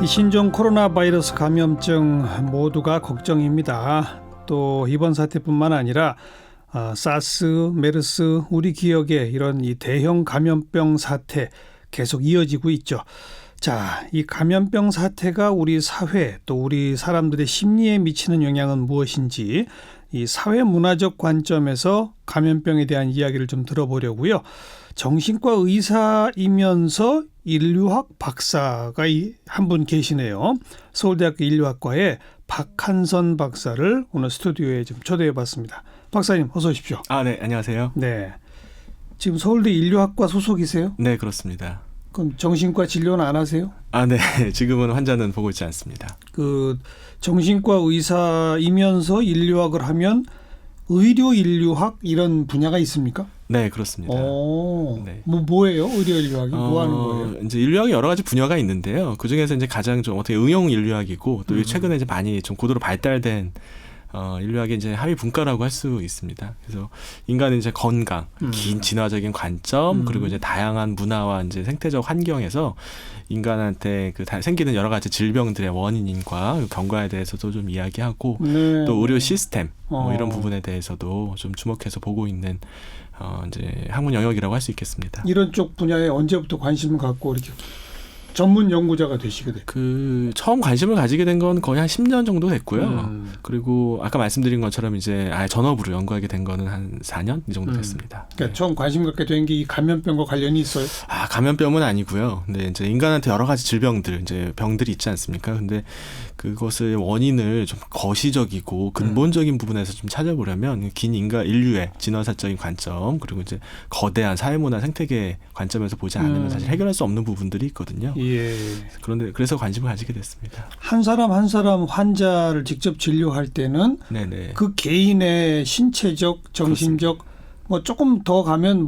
이 신종 코로나 바이러스 감염증 모두가 걱정입니다. 또 이번 사태뿐만 아니라 사스, 메르스, 우리 기억에 이런 이 대형 감염병 사태 계속 이어지고 있죠. 자, 이 감염병 사태가 우리 사회 또 우리 사람들의 심리에 미치는 영향은 무엇인지 이 사회 문화적 관점에서 감염병에 대한 이야기를 좀 들어보려고요. 정신과 의사이면서 인류학 박사가 한 분 계시네요. 서울대학교 인류학과의 박한선 박사를 오늘 스튜디오에 좀 초대해봤습니다. 박사님 어서 오십시오. 네, 안녕하세요. 네, 지금 서울대 인류학과 소속이세요? 네, 그렇습니다. 그럼 정신과 진료는 안 하세요? 네, 지금은 환자는 보고 있지 않습니다. 그 정신과 의사이면서 인류학을 하면 의료 인류학 이런 분야가 있습니까? 네, 그렇습니다. 네. 뭐예요? 의료 인류학이 뭐 하는 거예요? 이제 인류학이 여러 가지 분야가 있는데요. 그 중에서 이제 가장 좀 어떻게 응용 인류학이고 또 최근에 이제 많이 좀 고도로 발달된 인류학의 이제 하위 분과라고 할 수 있습니다. 그래서 인간의 이제 건강, 긴 진화적인 관점, 그리고 이제 다양한 문화와 이제 생태적 환경에서 인간한테 생기는 여러 가지 질병들의 원인과 경과에 대해서도 좀 이야기하고 네. 또 의료 시스템 이런 부분에 대해서도 좀 주목해서 보고 있는 이제 학문 영역이라고 할 수 있겠습니다. 이런 쪽 분야에 언제부터 관심을 갖고 이렇게 전문 연구자가 되시게 돼요? 처음 관심을 가지게 된 건 거의 한 10년 정도 됐고요. 그리고 아까 말씀드린 것처럼 이제 전업으로 연구하게 된 거는 한 4년 이 정도 됐습니다. 그러니까 처음 관심 갖게 된 게 이 감염병과 관련이 있어요? 감염병은 아니고요. 근데 이제 인간한테 여러 가지 질병들, 이제 병들이 있지 않습니까? 근데 그것의 원인을 좀 거시적이고 근본적인 부분에서 좀 찾아보려면 긴 인류의 진화사적인 관점, 그리고 이제 거대한 사회문화 생태계 관점에서 보지 않으면 사실 해결할 수 없는 부분들이 있거든요. 예. 그래서 관심을 가지게 됐습니다. 한 사람 환자를 직접 진료할 때는 네네. 그 개인의 신체적, 정신적, 뭐 조금 더 가면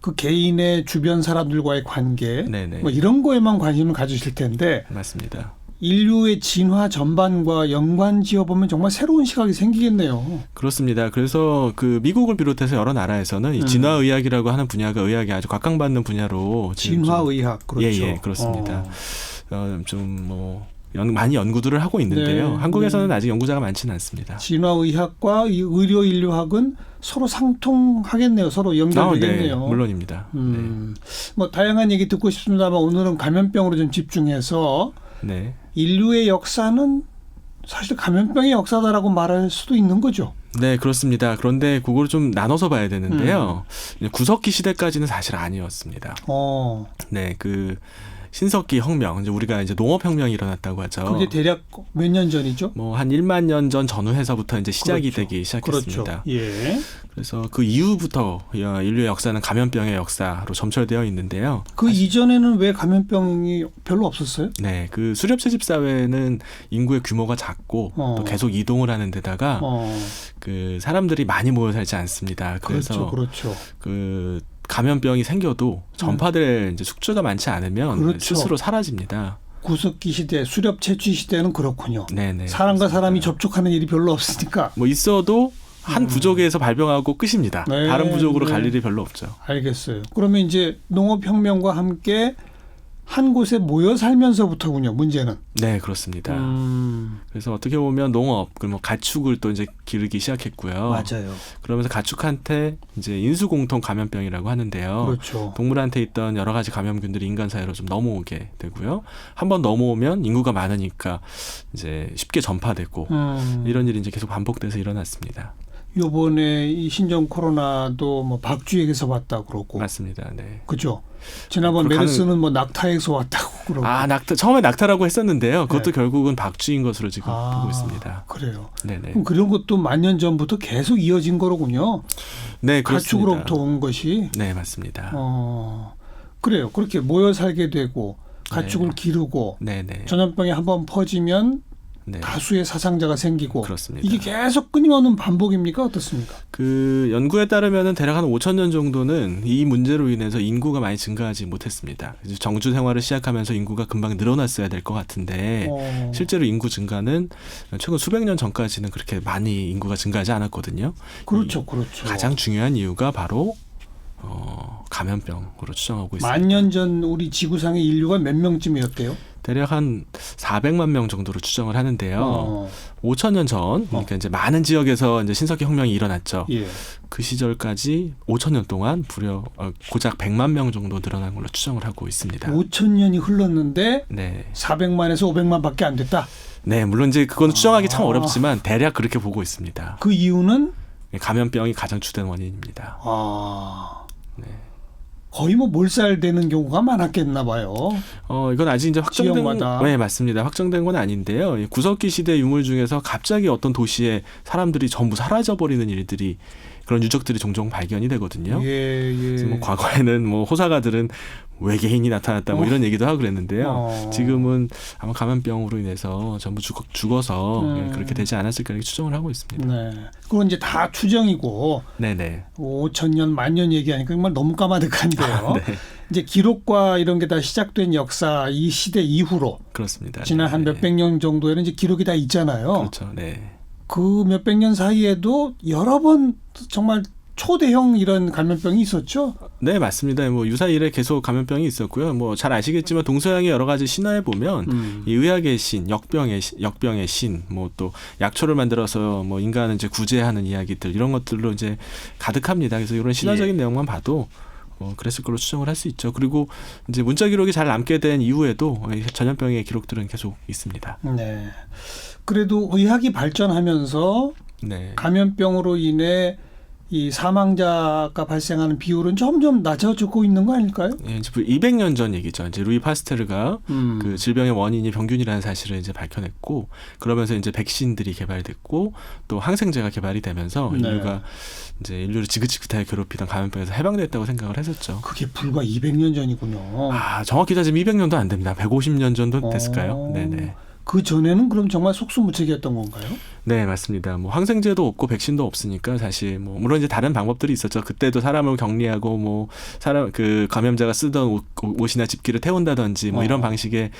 그 개인의 주변 사람들과의 관계, 네네. 이런 거에만 관심을 가지실 텐데. 맞습니다. 인류의 진화 전반과 연관지어 보면 정말 새로운 시각이 생기겠네요. 그렇습니다. 그래서 미국을 비롯해서 여러 나라에서는 이 진화의학이라고 하는 분야가 의학이 아주 각광받는 분야로 진화의학, 그렇죠. 예, 그렇습니다. 많이 연구들을 하고 있는데요. 네, 한국에서는 아직 연구자가 많지는 않습니다. 진화의학과 이 의료 인류학은 서로 상통하겠네요. 서로 연결되겠네요. 네, 물론입니다. 다양한 얘기 듣고 싶습니다만 오늘은 감염병으로 좀 집중해서 네. 인류의 역사는 사실 감염병의 역사다라고 말할 수도 있는 거죠. 네, 그렇습니다. 그런데 그걸 좀 나눠서 봐야 되는데요. 구석기 시대까지는 사실 아니었습니다. 네, 신석기 혁명, 이제 우리가 이제 농업혁명이 일어났다고 하죠. 그게 대략 몇 년 전이죠? 한 1만 년 전 전후해서부터 이제 시작이 그렇죠. 되기 시작했습니다. 그렇죠. 예. 그래서 그 이후부터 인류의 역사는 감염병의 역사로 점철되어 있는데요. 이전에는 왜 감염병이 별로 없었어요? 네, 수렵채집 사회는 인구의 규모가 작고 또 계속 이동을 하는 데다가 사람들이 많이 모여 살지 않습니다. 그래서 그렇죠. 감염병이 생겨도 전파될 이제 숙주가 많지 않으면 그렇죠. 스스로 사라집니다. 구석기 시대, 수렵 채취 시대는 그렇군요. 네네. 사람과 그렇습니다. 사람이 접촉하는 일이 별로 없으니까. 있어도 한 부족에서 발병하고 끝입니다. 네, 다른 부족으로 갈 일이 별로 없죠. 알겠어요. 그러면 이제 농업혁명과 함께 한 곳에 모여 살면서부터군요. 문제는. 네, 그렇습니다. 그래서 어떻게 보면 농업, 가축을 또 이제 기르기 시작했고요. 맞아요. 그러면서 가축한테 이제 인수공통 감염병이라고 하는데요. 그렇죠. 동물한테 있던 여러 가지 감염균들이 인간 사회로 좀 넘어오게 되고요. 한번 넘어오면 인구가 많으니까 이제 쉽게 전파되고 이런 일이 이제 계속 반복돼서 일어났습니다. 요번에 이 신종 코로나도 박쥐에게서 왔다고 그러고. 맞습니다. 네. 그죠? 지난번 메르스는 낙타에서 왔다고 그러고. 처음에 낙타라고 했었는데요. 그것도 결국은 박쥐인 것으로 지금 보고 있습니다. 그래요. 네네. 그럼 그런 것도 만 년 전부터 계속 이어진 거로군요. 네, 그렇습니다. 가축으로부터 온 것이. 네, 맞습니다. 그래요. 그렇게 모여 살게 되고 가축을 기르고 전염병이 한번 퍼지면 다수의 사상자가 생기고. 그렇습니다. 이게 계속 끊임없는 반복입니까? 어떻습니까? 연구에 따르면 대략 한 5천 년 정도는 이 문제로 인해서 인구가 많이 증가하지 못했습니다. 정주 생활을 시작하면서 인구가 금방 늘어났어야 될 것 같은데 실제로 인구 증가는 최근 수백 년 전까지는 그렇게 많이 인구가 증가하지 않았거든요. 그렇죠. 가장 중요한 이유가 바로 감염병으로 추정하고 있습니다. 만 년 전 우리 지구상의 인류가 몇 명쯤이었대요? 대략 한 400만 명 정도로 추정을 하는데요. 5천 년 전, 그러니까 이제 많은 지역에서 이제 신석기 혁명이 일어났죠. 예. 그 시절까지 5천 년 동안 무려 고작 100만 명 정도 늘어난 걸로 추정을 하고 있습니다. 5천 년이 흘렀는데 네. 400만에서 500만밖에 안 됐다. 네, 물론 이제 그건 추정하기 참 어렵지만 대략 그렇게 보고 있습니다. 그 이유는 감염병이 가장 주된 원인입니다. 네. 거의 뭐 몰살되는 경우가 많았겠나 봐요. 이건 아직 이제 확정된 지역마다. 네, 맞습니다. 확정된 건 아닌데요. 이 구석기 시대 유물 중에서 갑자기 어떤 도시에 사람들이 전부 사라져 버리는 일들이 그런 유적들이 종종 발견이 되거든요. 예. 그래서 뭐 과거에는 뭐 호사가들은 외계인이 나타났다 뭐 이런 얘기도 하고 그랬는데요. 지금은 아마 감염병으로 인해서 전부 죽어서 그렇게 되지 않았을까 이렇게 추정을 하고 있습니다. 네. 그건 이제 다 추정이고 네네. 5천 년, 만 년 얘기하니까 정말 너무 까마득한데요. 네. 이제 기록과 이런 게 다 시작된 역사 이 시대 이후로 그렇습니다. 지난 한 몇백 년 정도에는 이제 기록이 다 있잖아요. 그렇죠. 네. 그 몇백 년 사이에도 여러 번 정말 초대형 이런 감염병이 있었죠. 네, 맞습니다. 뭐 유사일에 계속 감염병이 있었고요. 뭐 잘 아시겠지만 동서양의 여러 가지 신화에 보면 이 의학의 신, 역병의 신, 뭐 또 약초를 만들어서 뭐 인간을 이제 구제하는 이야기들 이런 것들로 이제 가득합니다. 그래서 이런 신화적인 내용만 봐도 그랬을 걸로 추정을 할 수 있죠. 그리고 이제 문자 기록이 잘 남게 된 이후에도 전염병의 기록들은 계속 있습니다. 네. 그래도 의학이 발전하면서 네. 감염병으로 인해 이 사망자가 발생하는 비율은 점점 낮아지고 있는 거 아닐까요? 예, 이제 200년 전 얘기죠. 이제 루이 파스테르가 그 질병의 원인이 병균이라는 사실을 이제 밝혀냈고, 그러면서 이제 백신들이 개발됐고, 또 항생제가 개발이 되면서 네. 인류가 이제 인류를 지긋지긋하게 괴롭히던 감염병에서 해방됐다고 생각을 했었죠. 그게 불과 200년 전이군요. 정확히 따지면 200년도 안 됩니다. 150년 정도 됐을까요? 네네. 그 전에는 그럼 정말 속수무책이었던 건가요? 네, 맞습니다. 뭐 항생제도 없고 백신도 없으니까 사실 뭐 물론 이제 다른 방법들이 있었죠. 그때도 사람을 격리하고 뭐 사람 그 감염자가 쓰던 옷이나 집기를 태운다든지 뭐 이런 방식의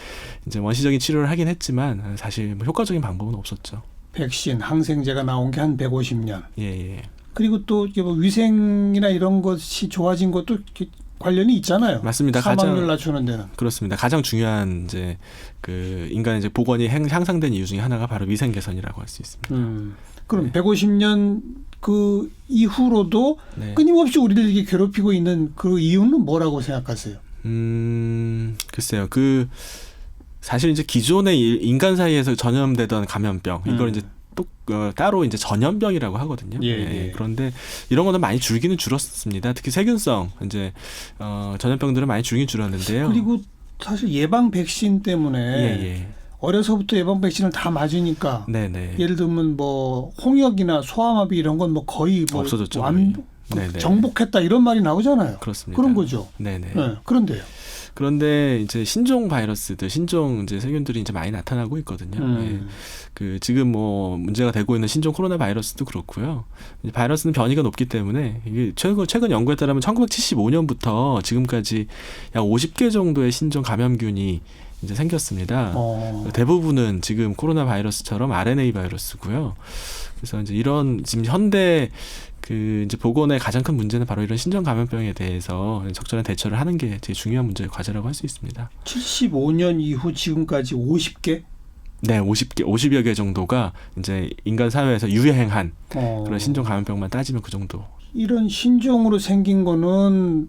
이제 원시적인 치료를 하긴 했지만 사실 뭐 효과적인 방법은 없었죠. 백신, 항생제가 나온 게 한 150년. 예. 그리고 또 뭐 위생이나 이런 것이 좋아진 것도 관련이 있잖아요. 맞습니다. 사망률 낮추는 데는. 그렇습니다. 가장 중요한 이제 그 인간의 이제 복원이 향상된 이유 중에 하나가 바로 위생 개선이라고 할 수 있습니다. 그럼 150년 그 이후로도 네. 끊임없이 우리를 이게 괴롭히고 있는 그 이유는 뭐라고 생각하세요? 글쎄요. 그 사실 이제 기존의 인간 사이에서 전염되던 감염병 이걸 이제 또 따로 이제 전염병이라고 하거든요. 예. 그런데 이런 거는 많이 줄기는 줄었습니다. 특히 세균성 이제 전염병들은 많이 줄긴 줄었는데요. 그리고 사실 예방 백신 때문에 예. 어려서부터 예방 백신을 다 맞으니까 네네. 예를 들면 뭐 홍역이나 소아마비 이런 건 뭐 거의 뭐 없어졌죠. 정복했다 이런 말이 나오잖아요. 그렇습니다. 그런 거죠. 네네. 네, 그런데요. 그런데 이제 신종 바이러스들, 신종 이제 세균들이 이제 많이 나타나고 있거든요. 예. 그 지금 뭐 문제가 되고 있는 신종 코로나 바이러스도 그렇고요. 이제 바이러스는 변이가 높기 때문에 이게 최근 연구에 따르면 1975년부터 지금까지 약 50개 정도의 신종 감염균이 이제 생겼습니다. 대부분은 지금 코로나 바이러스처럼 RNA 바이러스고요. 그래서 이제 이런 지금 현대 그 이제 보건의 가장 큰 문제는 바로 이런 신종 감염병에 대해서 적절한 대처를 하는 게 제일 중요한 문제의 과제라고 할 수 있습니다. 75년 이후 지금까지 50개? 네, 50여 개 정도가 이제 인간 사회에서 유행한 그런 신종 감염병만 따지면 그 정도. 이런 신종으로 생긴 거는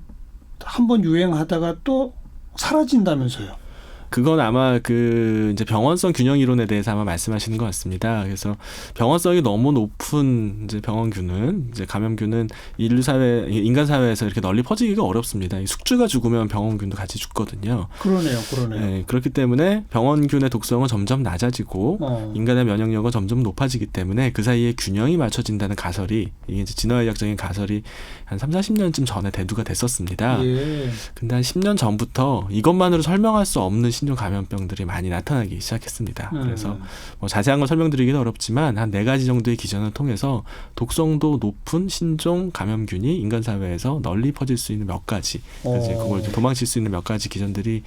한번 유행하다가 또 사라진다면서요? 그건 아마 그 이제 병원성 균형 이론에 대해서 아마 말씀하시는 것 같습니다. 그래서 병원성이 너무 높은 이제 병원균은 이제 감염균은 인간 사회에서 이렇게 널리 퍼지기가 어렵습니다. 숙주가 죽으면 병원균도 같이 죽거든요. 그러네요. 네, 그렇기 때문에 병원균의 독성은 점점 낮아지고 인간의 면역력은 점점 높아지기 때문에 그 사이에 균형이 맞춰진다는 가설이 이게 이제 진화의학적인 가설이 한 30-40년쯤 전에 대두가 됐었습니다. 예. 근데 한 10년 전부터 이것만으로 설명할 수 없는 신종 감염병들이 많이 나타나기 시작했습니다. 그래서 뭐 자세한 걸 설명드리기는 어렵지만 한 4가지 정도의 기전을 통해서 독성도 높은 신종 감염균이 인간 사회에서 널리 퍼질 수 있는 몇 가지, 그래서 그걸 도망칠 수 있는 몇 가지 기전들이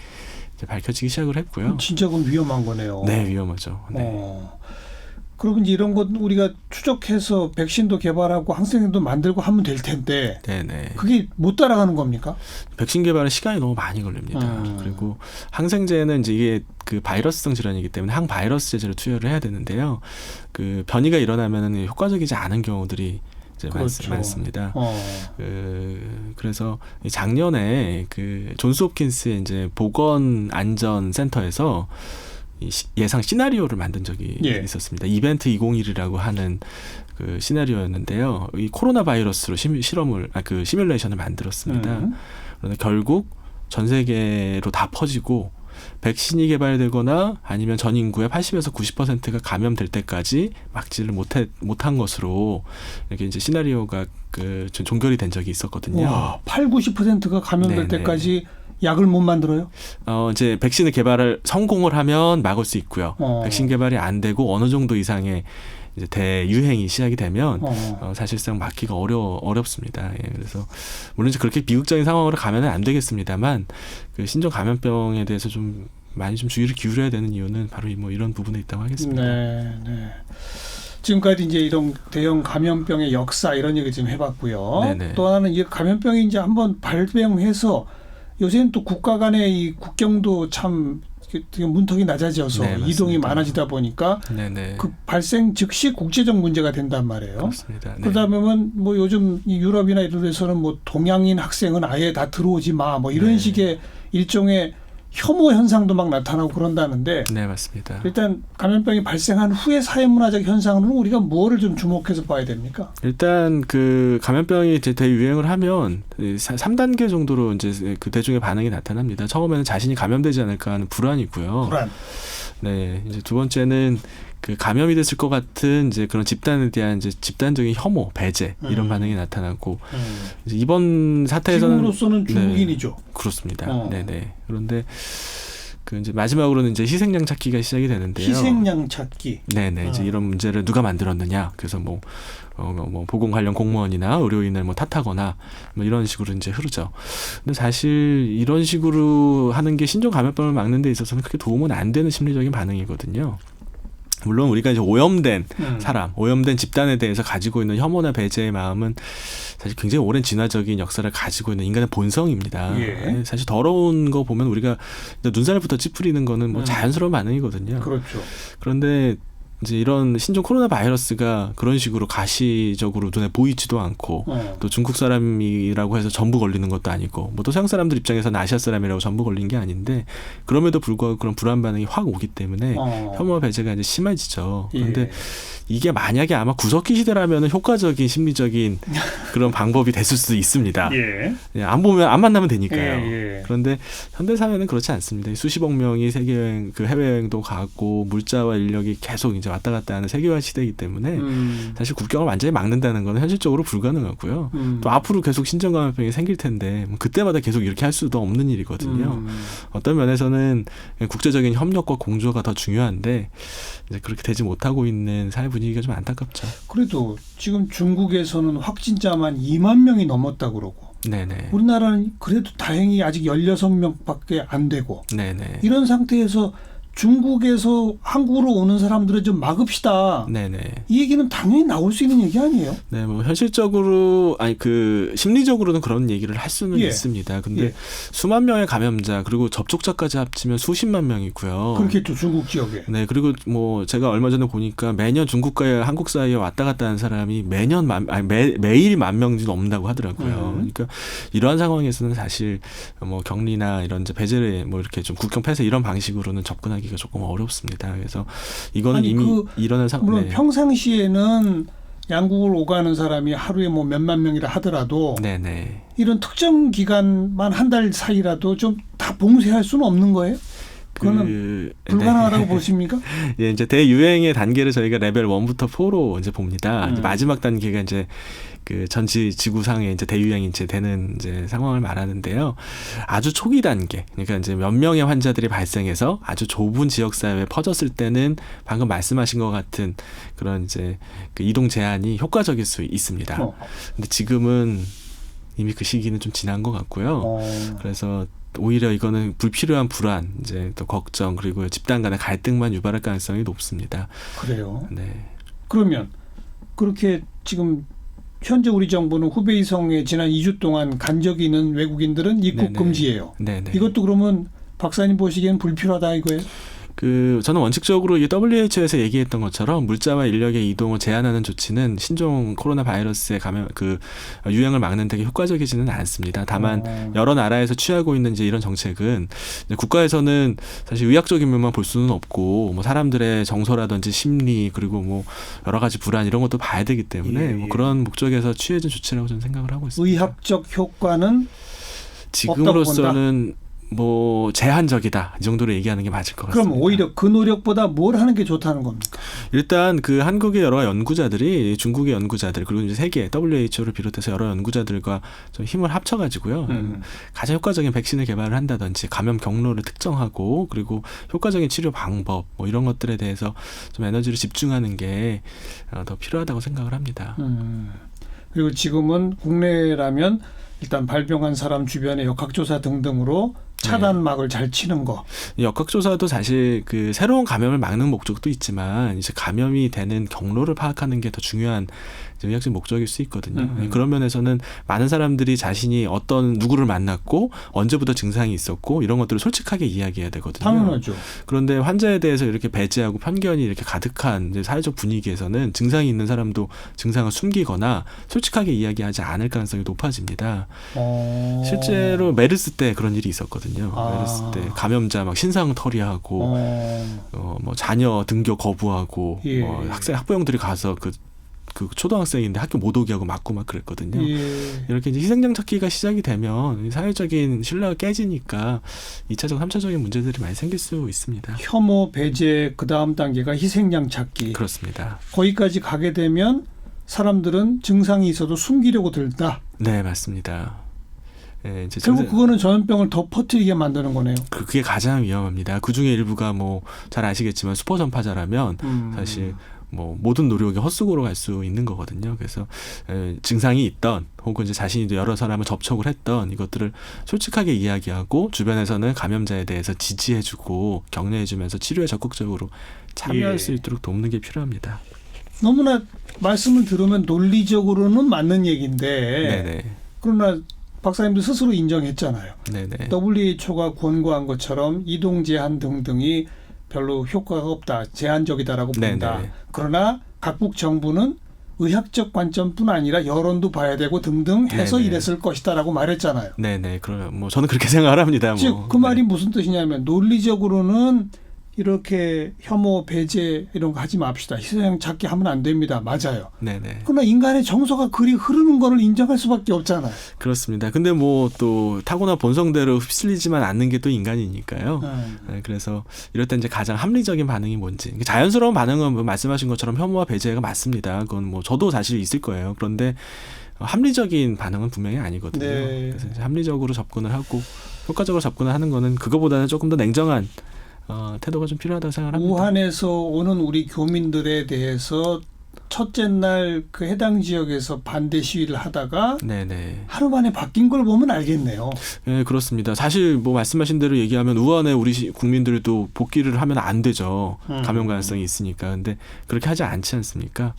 이제 밝혀지기 시작을 했고요. 진짜 그건 위험한 거네요. 네, 위험하죠. 네. 그리고 이제 이런 것 우리가 추적해서 백신도 개발하고 항생제도 만들고 하면 될 텐데 네네. 그게 못 따라가는 겁니까? 백신 개발에 시간이 너무 많이 걸립니다. 그리고 항생제는 이제 이게 그 바이러스성 질환이기 때문에 항바이러스 제제를 투여를 해야 되는데요. 그 변이가 일어나면은 효과적이지 않은 경우들이 이제 그렇죠. 많습니다. 그래서 작년에 그 존스홉킨스의 이제 보건안전센터에서 예상 시나리오를 만든 적이 있었습니다. 이벤트 2021이라고 하는 그 시나리오였는데요. 이 코로나 바이러스로 그 시뮬레이션을 만들었습니다. 그런데 결국 전 세계로 다 퍼지고 백신이 개발되거나 아니면 전 인구의 80에서 90%가 감염될 때까지 막지를 못한 것으로 이렇게 이제 시나리오가 그 종결이 된 적이 있었거든요. 와, 80~90%가 감염될 때까지 약을 못 만들어요? 이제 백신을 개발을 성공을 하면 막을 수 있고요. 백신 개발이 안 되고 어느 정도 이상의 이제 대유행이 시작이 되면 사실상 막기가 어렵습니다. 예, 그래서 물론 이제 그렇게 비극적인 상황으로 가면은 안 되겠습니다만 그 신종 감염병에 대해서 좀 많이 좀 주의를 기울여야 되는 이유는 바로 뭐 이런 부분에 있다고 하겠습니다. 네. 지금까지 이제 이런 대형 감염병의 역사 이런 얘기 좀 해봤고요. 네네. 또 하나는 이 감염병이 이제 한번 발병해서 요새는 또 국가 간의 이 국경도 참 문턱이 낮아져서 이동이 많아지다 보니까 그 발생 즉시 국제적 문제가 된단 말이에요. 그렇습니다. 그러다 보면 뭐 요즘 유럽이나 이런 데서는 뭐 동양인 학생은 아예 다 들어오지 마 뭐 이런 식의 일종의 혐오 현상도 막 나타나고 그런다는데 네, 맞습니다. 일단 감염병이 발생한 후의 사회문화적 현상으로는 우리가 뭐를 좀 주목해서 봐야 됩니까? 일단 그 감염병이 이제 대유행을 하면 3단계 정도로 이제 그 대중의 반응이 나타납니다. 처음에는 자신이 감염되지 않을까 하는 불안이고요. 불안. 네, 이제 두 번째는 그 감염이 됐을 것 같은 이제 그런 집단에 대한 이제 집단적인 혐오, 배제 이런 반응이 나타나고 이제 이번 사태에서는 지금으로서는 중국인이죠. 그렇습니다. 네네. 그런데 그 이제 마지막으로는 이제 희생양 찾기가 시작이 되는데요. 희생양 찾기. 네네. 이제 이런 문제를 누가 만들었느냐. 그래서 뭐 보건 관련 공무원이나 의료인을 뭐 탓하거나 뭐 이런 식으로 이제 흐르죠. 근데 사실 이런 식으로 하는 게 신종 감염병을 막는 데 있어서는 그렇게 도움은 안 되는 심리적인 반응이거든요. 물론 우리가 이제 오염된 사람, 오염된 집단에 대해서 가지고 있는 혐오나 배제의 마음은 사실 굉장히 오랜 진화적인 역사를 가지고 있는 인간의 본성입니다. 예. 사실 더러운 거 보면 우리가 눈살부터 찌푸리는 거는 뭐 자연스러운 반응이거든요. 그렇죠. 그런데 이제 이런 신종 코로나 바이러스가 그런 식으로 가시적으로 눈에 보이지도 않고 또 중국 사람이라고 해서 전부 걸리는 것도 아니고 뭐 또 서양 사람들 입장에서는 아시아 사람이라고 전부 걸린 게 아닌데 그럼에도 불구하고 그런 불안 반응이 확 오기 때문에 혐오와 배제가 이제 심해지죠. 그런데 이게 만약에 아마 구석기 시대라면 효과적인 심리적인 그런 방법이 됐을 수도 있습니다. 안 보면 안 만나면 되니까요. 그런데 현대 사회는 그렇지 않습니다. 수십억 명이 세계여행, 그 해외여행도 가고 물자와 인력이 계속 이제 왔다 갔다 하는 세계화 시대이기 때문에 사실 국경을 완전히 막는다는 건 현실적으로 불가능하고요. 또 앞으로 계속 신종감염병이 생길 텐데 그때마다 계속 이렇게 할 수도 없는 일이거든요. 어떤 면에서는 국제적인 협력과 공조가 더 중요한데 이제 그렇게 되지 못하고 있는 사회 분위기가 좀 안타깝죠. 그래도 지금 중국에서는 확진자만 2만 명이 넘었다고 그러고 네네. 우리나라는 그래도 다행히 아직 16명밖에 안 되고 네네. 이런 상태에서 중국에서 한국으로 오는 사람들을 좀 막읍시다. 네네. 이 얘기는 당연히 나올 수 있는 얘기 아니에요? 네, 뭐 현실적으로 그 심리적으로는 그런 얘기를 할 수는 있습니다. 근데 수만 명의 감염자 그리고 접촉자까지 합치면 수십만 명이고요. 그렇겠죠, 중국 지역에. 네, 그리고 뭐 제가 얼마 전에 보니까 매년 중국과 한국 사이에 왔다 갔다 하는 사람이 매일 10,000명 넘는다고 하더라고요. 그러니까 이러한 상황에서는 사실 뭐 격리나 이런 이제 배제를 뭐 이렇게 좀 국경 폐쇄 이런 방식으로는 접근하기가 조금 어렵습니다. 그래서 이거는 이미 일어난 물론 평상시에는 양국을 오가는 사람이 하루에 뭐 몇만 명이라 하더라도 네네. 이런 특정 기간만 한 달 사이라도 좀 다 봉쇄할 수는 없는 거예요? 그거는 불가능하다고 보십니까? 예, 이제 대유행의 단계를 저희가 레벨 1부터 4로 이제 봅니다. 이제 마지막 단계가 이제 그 전지 지구상에 이제 대유행이 이제 되는 이제 상황을 말하는데요. 아주 초기 단계, 그러니까 이제 몇 명의 환자들이 발생해서 아주 좁은 지역 사회에 퍼졌을 때는 방금 말씀하신 것 같은 그런 이제 그 이동 제한이 효과적일 수 있습니다. 근데 지금은 이미 그 시기는 좀 지난 것 같고요. 그래서 오히려 이거는 불필요한 불안, 이제 또 걱정 그리고 집단 간의 갈등만 유발할 가능성이 높습니다. 그래요. 네. 그러면 그렇게 지금 현재 우리 정부는 후베이성에 지난 2주 동안 간 적이 있는 외국인들은 입국 네네. 금지예요. 네네. 이것도 그러면 박사님 보시기엔 불필요하다 이거예요? 저는 원칙적으로 이 WHO에서 얘기했던 것처럼 물자와 인력의 이동을 제한하는 조치는 신종 코로나 바이러스의 유행을 막는 데 효과적이지는 않습니다. 다만 여러 나라에서 취하고 있는 이제 이런 정책은 이제 국가에서는 사실 의학적인 면만 볼 수는 없고 뭐 사람들의 정서라든지 심리 그리고 뭐 여러 가지 불안 이런 것도 봐야 되기 때문에 뭐 그런 목적에서 취해진 조치라고 저는 생각을 하고 있습니다. 의학적 효과는 지금으로서는 뭐 제한적이다 이 정도로 얘기하는 게 맞을 것 같습니다. 그럼 오히려 그 노력보다 뭘 하는 게 좋다는 겁니까? 일단 그 한국의 여러 연구자들이 중국의 연구자들 그리고 이제 세계 WHO를 비롯해서 여러 연구자들과 좀 힘을 합쳐가지고요. 가장 효과적인 백신을 개발을 한다든지 감염 경로를 특정하고 그리고 효과적인 치료 방법 뭐 이런 것들에 대해서 좀 에너지를 집중하는 게 더 필요하다고 생각을 합니다. 그리고 지금은 국내라면 일단 발병한 사람 주변의 역학조사 등등으로 차단막을 잘 치는 거. 역학조사도 사실 그 새로운 감염을 막는 목적도 있지만 이제 감염이 되는 경로를 파악하는 게 더 중요한 의학적 목적일 수 있거든요. 그런 면에서는 많은 사람들이 자신이 어떤 누구를 만났고 언제부터 증상이 있었고 이런 것들을 솔직하게 이야기해야 되거든요. 당연하죠. 그런데 환자에 대해서 이렇게 배제하고 편견이 이렇게 가득한 이제 사회적 분위기에서는 증상이 있는 사람도 증상을 숨기거나 솔직하게 이야기하지 않을 가능성이 높아집니다. 실제로 메르스 때 그런 일이 있었거든요. 메르스 때 감염자 막 신상털이하고 뭐 자녀 등교 거부하고 학부형들이 가서 그 초등학생인데 학교 못 오게 하고 맞고 막 그랬거든요. 이렇게 이제 희생양 찾기가 시작이 되면 사회적인 신뢰가 깨지니까 2차적, 3차적인 문제들이 많이 생길 수 있습니다. 혐오, 배제, 그 다음 단계가 희생양 찾기. 그렇습니다. 거기까지 가게 되면 사람들은 증상이 있어도 숨기려고 들다. 네, 맞습니다. 네, 이제 결국 그거는 전염병을 더 퍼뜨리게 만드는 거네요. 그게 가장 위험합니다. 그 중에 일부가 뭐 잘 아시겠지만 슈퍼 전파자라면 사실 뭐 모든 노력이 헛수고로 갈 수 있는 거거든요. 그래서 증상이 있던 혹은 이제 자신이 여러 사람을 접촉을 했던 이것들을 솔직하게 이야기하고 주변에서는 감염자에 대해서 지지해주고 격려해주면서 치료에 적극적으로 참여할 수 있도록 돕는 게 필요합니다. 너무나 말씀을 들으면 논리적으로는 맞는 얘기인데 네네. 그러나 박사님도 스스로 인정했잖아요. 네네. WHO가 권고한 것처럼 이동 제한 등등이 별로 효과가 없다. 제한적이다라고 본다. 네네. 그러나 각국 정부는 의학적 관점뿐 아니라 여론도 봐야 되고 등등 해서 네네. 이랬을 것이다라고 말했잖아요. 네네. 그럼 뭐 저는 그렇게 생각을 합니다. 즉 그 말이 무슨 뜻이냐면 논리적으로는 이렇게 혐오, 배제 이런 거 하지 맙시다. 희생양 찾기 하면 안 됩니다. 맞아요. 네네. 그러나 인간의 정서가 그리 흐르는 거를 인정할 수밖에 없잖아요. 그렇습니다. 근데 뭐 또 타고난 본성대로 휩쓸리지만 않는 게 또 인간이니까요. 네, 그래서 이럴 때 이제 가장 합리적인 반응이 뭔지. 자연스러운 반응은 뭐 말씀하신 것처럼 혐오와 배제가 맞습니다. 그건 뭐 저도 사실 있을 거예요. 그런데 합리적인 반응은 분명히 아니거든요. 네. 그래서 이제 합리적으로 접근을 하고 효과적으로 접근을 하는 거는 그거보다는 조금 더 냉정한 태도가 좀 필요하다고 생각합니다. 우한에서 오는 우리 교민들에 대해서 첫째 날 그 해당 지역에서 반대 시위를 하다가 네네. 하루 만에 바뀐 걸 보면 알겠네요. 네, 그렇습니다. 사실 뭐 말씀하신 대로 얘기하면 우한에 우리 국민들도 복귀를 하면 안 되죠. 감염 가능성이 있으니까. 근데 그렇게 하지 않지 않습니까?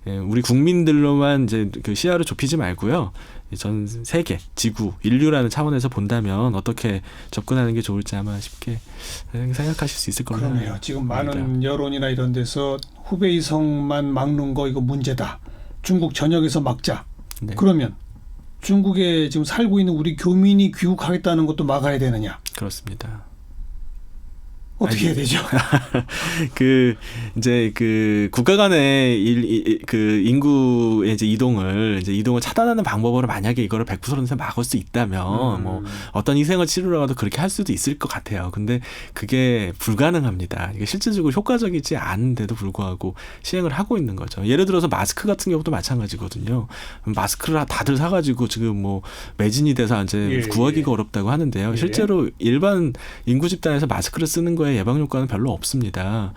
예, 우리 국민들로만 이제 그 시야를 좁히지 말고요. 전 세계, 지구, 인류라는 차원에서 본다면 어떻게 접근하는 게 좋을지 아마 쉽게 생각하실 수 있을 거라고 그러네요. 지금 많은 여론이나 이런 데서 후베이성만 막는 거 이거 문제다. 중국 전역에서 막자. 네. 그러면 중국에 지금 살고 있는 우리 교민이 귀국하겠다는 것도 막아야 되느냐? 그렇습니다. 어떻게 해야 되죠? 이제 국가 간의 그 인구의 이제 이동을 차단하는 방법으로 만약에 이거를 100% 막을 수 있다면 뭐 어떤 희생을 치르더라도 그렇게 할 수도 있을 것 같아요. 근데 그게 불가능합니다. 이게 실질적으로 효과적이지 않은데도 불구하고 시행을 하고 있는 거죠. 예를 들어서 마스크 같은 경우도 마찬가지거든요. 마스크를 다들 사가지고 지금 뭐 매진이 돼서 이제 구하기가 어렵다고 하는데요. 실제로 일반 인구 집단에서 마스크를 쓰는 거에 정도의 예방 효과는 별로 없습니다.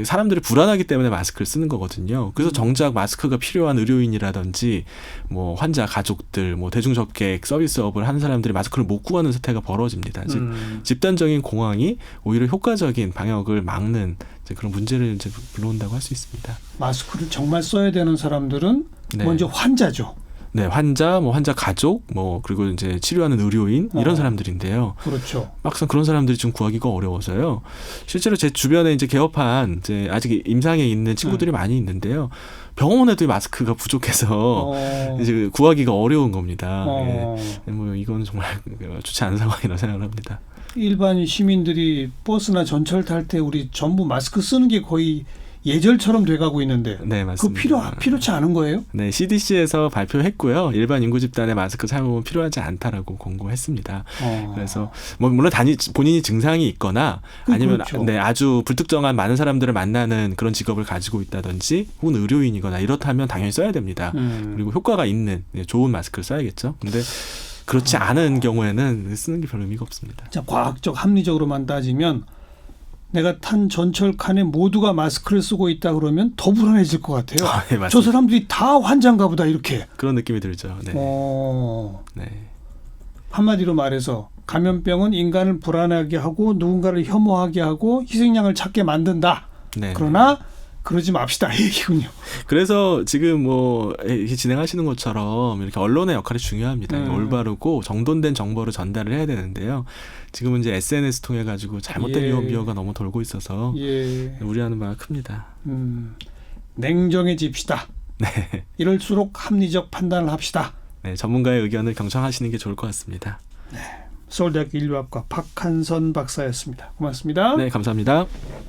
사람들이 불안하기 때문에 마스크를 쓰는 거거든요. 그래서 정작 마스크가 필요한 의료인이라든지 뭐 환자 가족들, 뭐 대중접객 서비스업을 하는 사람들이 마스크를 못 구하는 사태가 벌어집니다. 즉 집단적인 공황이 오히려 효과적인 방역을 막는 그런 문제를 이제 불러온다고 할 수 있습니다. 마스크를 정말 써야 되는 사람들은 먼저 환자죠. 네, 환자, 뭐 환자 가족, 뭐 그리고 이제 치료하는 의료인 이런 사람들인데요. 그렇죠. 막상 그런 사람들이 좀 구하기가 어려워서요. 실제로 제 주변에 이제 개업한 이제 아직 임상에 있는 친구들이 많이 있는데요. 병원에도 마스크가 부족해서 이제 구하기가 어려운 겁니다. 예. 뭐 이건 정말 좋지 않은 상황이라고 생각을 합니다. 일반 시민들이 버스나 전철 탈 때 우리 전부 마스크 쓰는 게 거의 예절처럼 돼가고 있는데 네, 맞습니다. 그거 필요치 않은 거예요? 네, CDC에서 발표했고요. 일반 인구 집단의 마스크 사용은 필요하지 않다라고 공고했습니다. 그래서 뭐 물론 본인이 증상이 있거나 아니면 그렇죠. 네, 아주 불특정한 많은 사람들을 만나는 그런 직업을 가지고 있다든지 혹은 의료인이거나 이렇다면 당연히 써야 됩니다. 그리고 효과가 있는 좋은 마스크를 써야겠죠. 근데 그렇지 않은 경우에는 쓰는 게 별 의미가 없습니다. 자, 과학적 합리적으로만 따지면 내가 탄 전철 칸에 모두가 마스크를 쓰고 있다 그러면 더 불안해질 것 같아요. 네, 저 사람들이 다 환자인가 보다 이렇게. 그런 느낌이 들죠. 네. 네. 한마디로 말해서 감염병은 인간을 불안하게 하고 누군가를 혐오하게 하고 희생양을 찾게 만든다. 네. 그러나 그러지 맙시다 이 얘기군요. 그래서 지금 뭐 이렇게 진행하시는 것처럼 이렇게 언론의 역할이 중요합니다. 올바르고 정돈된 정보를 전달을 해야 되는데요. 지금은 이제 SNS 통해 가지고 잘못된 유언비어가 너무 돌고 있어서 우려하는 바가 큽니다. 냉정해집시다. 네. 이럴수록 합리적 판단을 합시다. 네, 전문가의 의견을 경청하시는 게 좋을 것 같습니다. 네, 서울대학교 인류학과 박한선 박사였습니다. 고맙습니다. 네, 감사합니다.